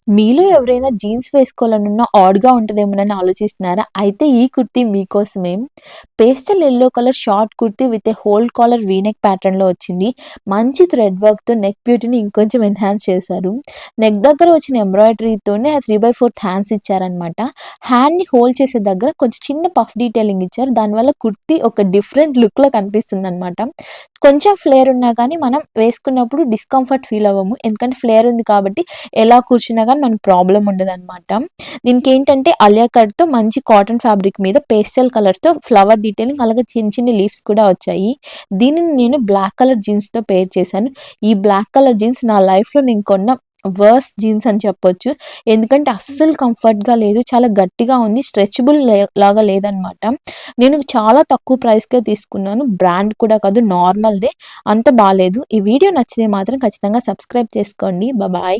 మీలో ఎవరైనా జీన్స్ వేసుకోవాలనున్న ఆడ్‌గా ఉంటదేమోనని ఆలోచిస్తున్నారా? అయితే ఈ కుర్తీ మీకోసమే. Pastel yellow colour short kurti with a hole collar V neck ప్యాటర్న్‌లో వచ్చింది. మంచి థ్రెడ్ వర్క్‌తో నెక్ బ్యూటీని ఇంకొంచెం ఎన్హాన్స్ చేశారు. నెక్ దగ్గర వచ్చిన ఎంబ్రాయిడరీతోనే 3/4 హ్యాండ్స్ ఇచ్చారనమాట. హ్యాండ్‌ని హోల్డ్ చేసే దగ్గర కొంచెం చిన్న పఫ్ డీటెయిలింగ్ ఇచ్చారు. దానివల్ల కుర్తీ ఒక డిఫరెంట్ లుక్‌లో కనిపిస్తుందనమాట. కొంచెం ఫ్లేర్ ఉన్నా గానీ మనం వేసుకున్నప్పుడు డిస్కంఫర్ట్ ఫీల్ అవ్వము. ఎందుకంటే ఫ్లేర్ ఉంది కాబట్టి ఎలా కూర్చున్నా గానీ మనకు ప్రాబ్లమ్ ఉండదనమాట. దీనికేంటంటే అలియా కట్‌తో మంచి కాటన్ ఫ్యాబ్రిక్ మీద పేస్టల్ కలర్స్‌తో ఫ్లవర్ డీటెయిలింగ్ అలాగే చిన్ని చిన్ని లీవ్స్ కూడా వచ్చాయి. దీనిని నేను బ్లాక్ కలర్ జీన్స్‌తో పెయిర్ చేశాను. ఈ బ్లాక్ కలర్ జీన్స్ నా లైఫ్‌లో నేను కొన్న వర్స్ట్ జీన్స్ అని చెప్పొచ్చు. ఎందుకంటే అస్సలు కంఫర్ట్‌గా లేదు. చాలా గట్టిగా ఉంది. స్ట్రెచబుల్ లాగా లేదనమాట. నేను చాలా తక్కువ ప్రైస్‌కే తీసుకున్నాను. బ్రాండ్ కూడా కాదు నార్మల్‌దే. అంత బాలేదు. ఈ వీడియో నచ్చితే మాత్రం ఖచ్చితంగా సబ్స్క్రైబ్ చేసుకోండి. బాయ్.